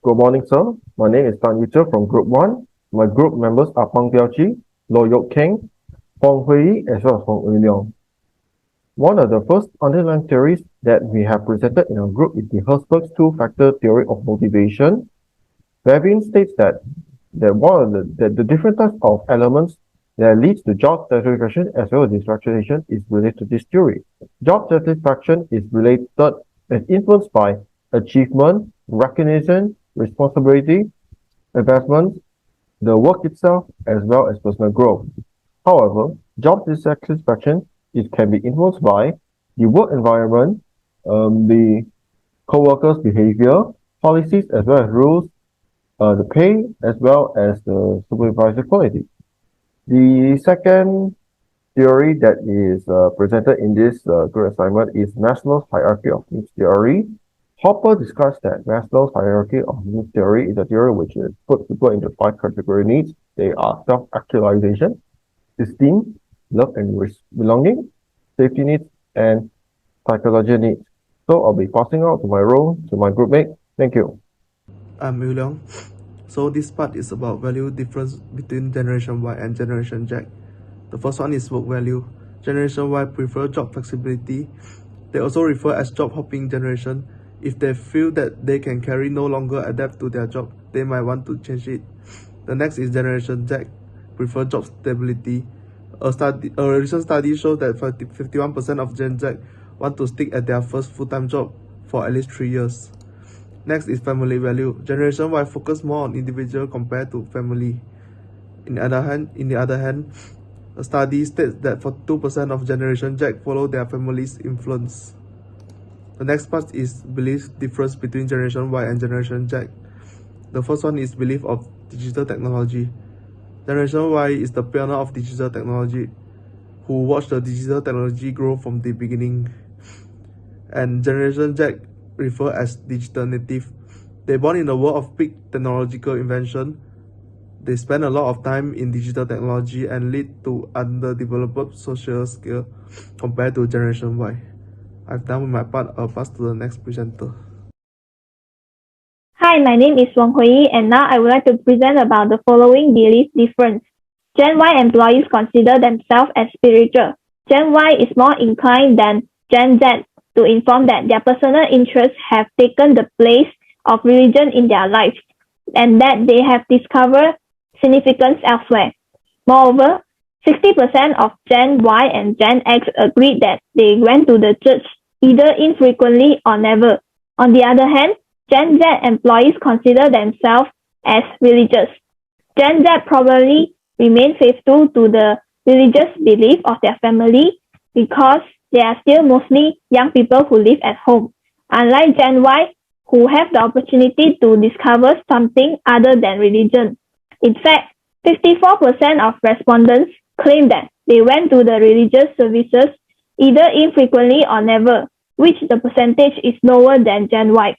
Good morning, sir. My name is Yu Zhe from Group 1. My group members are Phang Yoke, Keng, Wong as well as Leong. One of the first underlying theories that we have presented in our group is the Herzberg's two-factor theory of motivation, wherein states that one of the different types of elements that leads to job satisfaction as well as dissatisfaction is related to this theory. Job satisfaction is related and influenced by achievement, recognition, responsibility, investment, the work itself, as well as personal growth. However, job dissatisfaction can be influenced by the work environment, the co-workers' behavior, policies, as well as rules, the pay, as well as the supervisor quality. The second theory that is presented in this group assignment is Maslow's hierarchy of needs theory. Hopper discussed that Maslow's hierarchy of needs theory is a theory which puts people into 5 category needs. They are self-actualization, esteem, love and belonging, safety needs, and psychological needs. So I'll be passing out to my role to my group mate. Thank you. I'm Leong. So this part is about value difference between Generation Y and Generation Z. The first one is work value. Generation Y prefer job flexibility. They also refer as job hopping generation. If they feel that they can no longer adapt to their job, they might want to change it. The next is Generation Z, prefer job stability. A recent study shows that 51% of Gen Z want to stick at their first full-time job for at least 3 years. Next is family value. Generation Y focus more on individual compared to family. In the other hand, a study states that 42% of Generation Z follow their family's influence. The next part is belief difference between Generation Y and Generation Z. The first one is belief of digital technology. Generation Y is the pioneer of digital technology, who watched the digital technology grow from the beginning. And Generation Z refer as digital native. They born in a world of big technological invention. They spend a lot of time in digital technology and lead to underdeveloped social skill compared to Generation Y. I've done with my part. I'll pass to the next presenter. Hi, my name is Wong and now I would like to present about the following belief difference. Gen Y employees consider themselves as spiritual. Gen Y is more inclined than Gen Z to inform that their personal interests have taken the place of religion in their lives and that they have discovered significance elsewhere. Moreover, 60% of Gen Y and Gen X agreed that they went to the church either infrequently or never. On the other hand, Gen Z employees consider themselves as religious. Gen Z probably remain faithful to the religious belief of their family because they are still mostly young people who live at home, unlike Gen Y, who have the opportunity to discover something other than religion. In fact, 54% of respondents claim that they went to the religious services either infrequently or never, which the percentage is lower than Gen Y.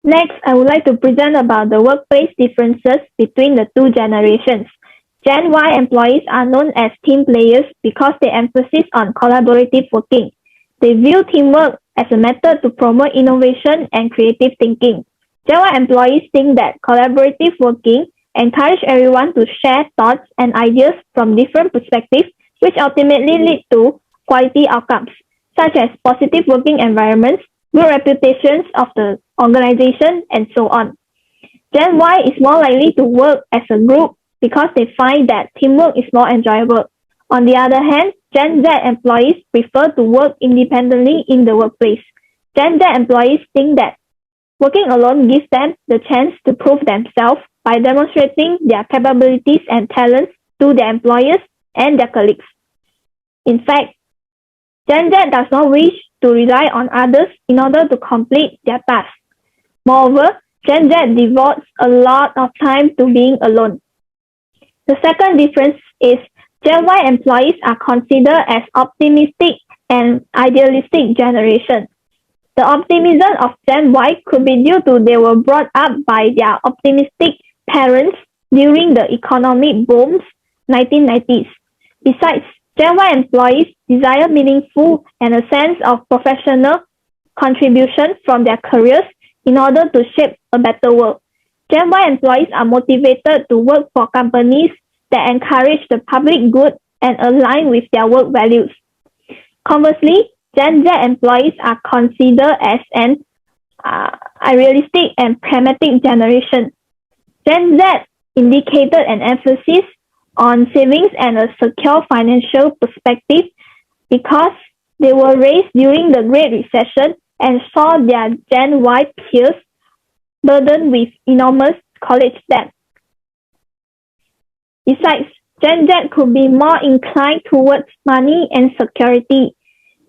Next, I would like to present about the workplace differences between the two generations. Gen Y employees are known as team players because they emphasize on collaborative working. They view teamwork as a method to promote innovation and creative thinking. Gen Y employees think that collaborative working encourages everyone to share thoughts and ideas from different perspectives, which ultimately lead to quality outcomes, such as positive working environments, good reputations of the organization, and so on. Gen Y is more likely to work as a group because they find that teamwork is more enjoyable. On the other hand, Gen Z employees prefer to work independently in the workplace. Gen Z employees think that working alone gives them the chance to prove themselves by demonstrating their capabilities and talents to their employers and their colleagues. In fact, Gen Z does not wish to rely on others in order to complete their tasks. Moreover, Gen Z devotes a lot of time to being alone. The second difference is Gen Y employees are considered as optimistic and idealistic generation. The optimism of Gen Y could be due to they were brought up by their optimistic parents during the economic booms 1990s. Besides, Gen Y employees desire meaningful and a sense of professional contribution from their careers in order to shape a better world. Gen Y employees are motivated to work for companies that encourage the public good and align with their work values. Conversely, Gen Z employees are considered as an idealistic and pragmatic generation. Gen Z indicated an emphasis on savings and a secure financial perspective because they were raised during the Great Recession and saw their Gen Y peers burdened with enormous college debt. Besides, Gen Z could be more inclined towards money and security,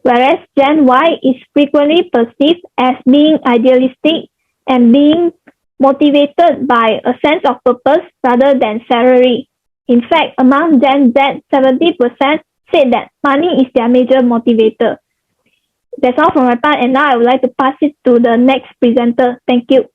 whereas Gen Y is frequently perceived as being idealistic and being motivated by a sense of purpose rather than salary. In fact, among Gen Z, 70% said that money is their major motivator. That's all from my part, and now I would like to pass it to the next presenter. Thank you.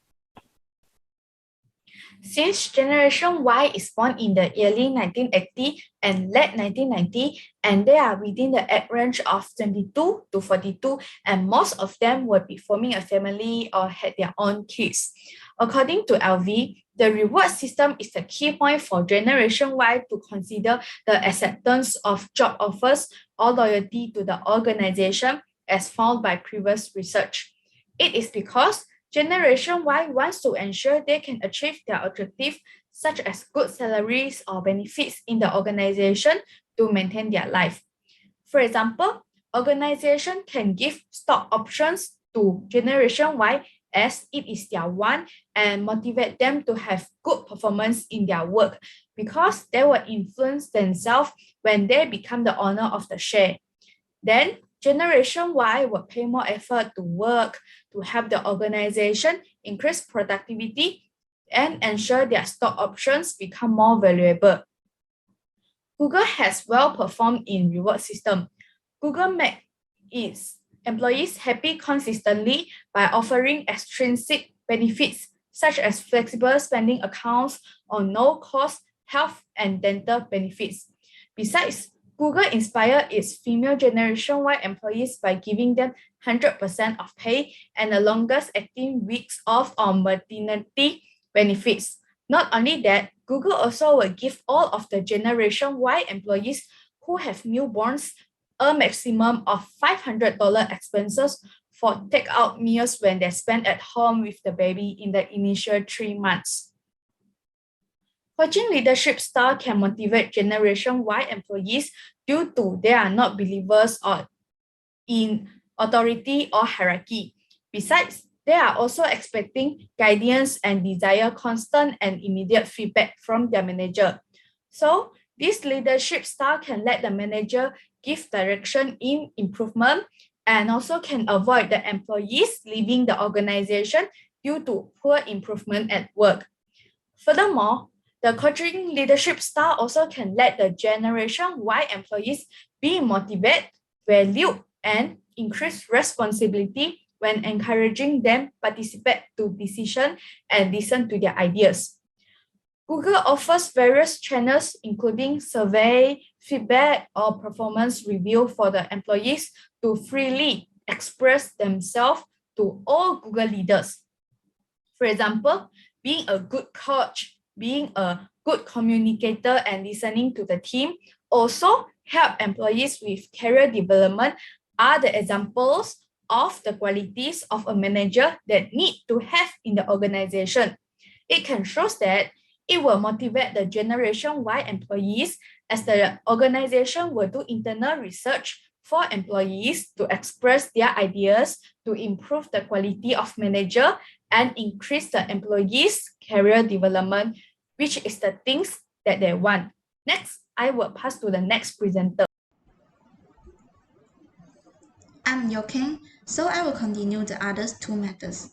Since Generation Y is born in the early 1980 and late 1990, and they are within the age range of 22 to 42, and most of them will be forming a family or had their own kids. According to LV, the reward system is the key point for Generation Y to consider the acceptance of job offers or loyalty to the organization as found by previous research. It is because Generation Y wants to ensure they can achieve their objectives, such as good salaries or benefits in the organization to maintain their life. For example, organization can give stock options to Generation Y as it is their want and motivate them to have good performance in their work because they will influence themselves when they become the owner of the share. Then Generation Y will pay more effort to work to help the organization increase productivity and ensure their stock options become more valuable. Google has well performed in reward system. Google makes its employees happy consistently by offering extrinsic benefits such as flexible spending accounts or no-cost health and dental benefits. Besides, Google inspired its female Generation Y employees by giving them 100% of pay and the longest 18 weeks off on maternity benefits. Not only that, Google also will give all of the Generation Y employees who have newborns a maximum of $500 expenses for takeout meals when they spend at home with the baby in the initial 3 months. Coaching leadership style can motivate Generation Y employees due to they are not believers or in authority or hierarchy. Besides, they are also expecting guidance and desire constant and immediate feedback from their manager. So, this leadership style can let the manager give direction in improvement and also can avoid the employees leaving the organization due to poor improvement at work. Furthermore, the coaching leadership style also can let the Generation Y employees be motivated, valued, and increase responsibility when encouraging them participate to decision and listen to their ideas. Google offers various channels including survey, feedback, or performance review for the employees to freely express themselves to all Google leaders. For example, being a good coach, being a good communicator and listening to the team also help employees with career development are the examples of the qualities of a manager that need to have in the organization. It can show that it will motivate the Generation Y employees as the organization will do internal research for employees to express their ideas to improve the quality of manager and increase the employees' career development, which is the things that they want. Next, I will pass to the next presenter. I'm Yoke, so I will continue the other two methods.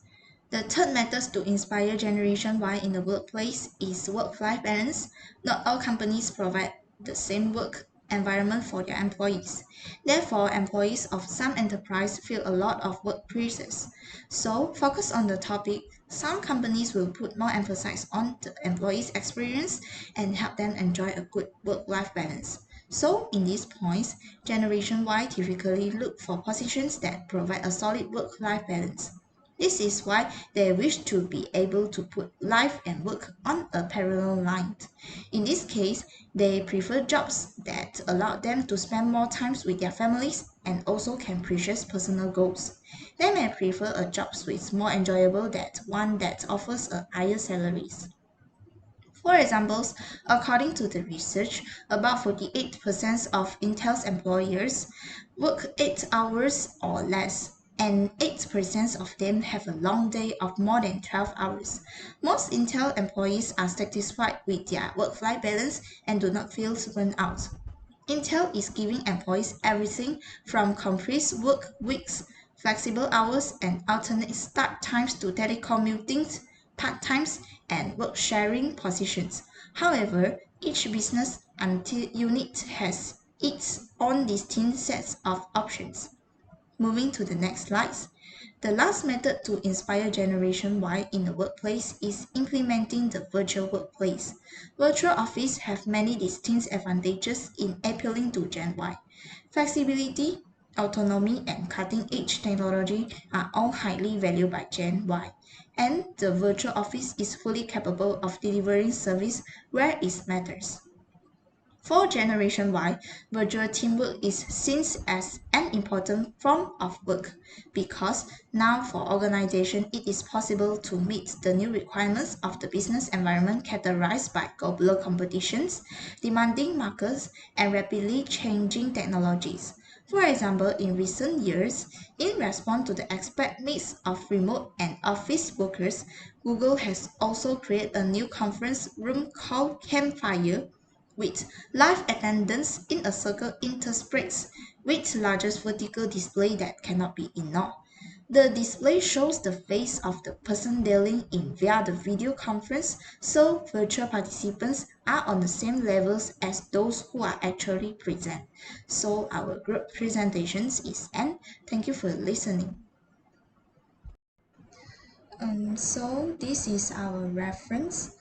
The third method to inspire Generation Y in the workplace is work-life balance. Not all companies provide the same work environment for their employees. Therefore, employees of some enterprise feel a lot of work pressures. So, focus on the topic. Some companies will put more emphasis on the employee's experience and help them enjoy a good work-life balance. So, in these points, Generation Y typically look for positions that provide a solid work-life balance. This is why they wish to be able to put life and work on a parallel line. In this case, they prefer jobs that allow them to spend more time with their families and also can pursue personal goals. They may prefer a job which is more enjoyable than one that offers a higher salaries. For examples, according to the research, about 48% of Intel's employers work 8 hours or less, and 8% of them have a long day of more than 12 hours. Most Intel employees are satisfied with their work-life balance and do not feel burned out. Intel is giving employees everything from compressed work weeks, flexible hours, and alternate start times to telecommuting, part-times, and work-sharing positions. However, each business unit has its own distinct sets of options. Moving to the next slides. The last method to inspire Generation Y in the workplace is implementing the virtual workplace. Virtual office have many distinct advantages in appealing to Gen Y. Flexibility, autonomy, and cutting-edge technology are all highly valued by Gen Y. And the virtual office is fully capable of delivering service where it matters. For Generation Y, virtual teamwork is seen as an important form of work because now for organization it is possible to meet the new requirements of the business environment characterized by global competitions, demanding markets, and rapidly changing technologies. For example, in recent years, in response to the expert mix of remote and office workers, Google has also created a new conference room called Campfire with live attendance in a circle interspersed with largest vertical display that cannot be ignored. The display shows the face of the person dialing in via the video conference, so virtual participants are on the same levels as those who are actually present. So our group presentations is end. Thank you for listening. So this is our reference.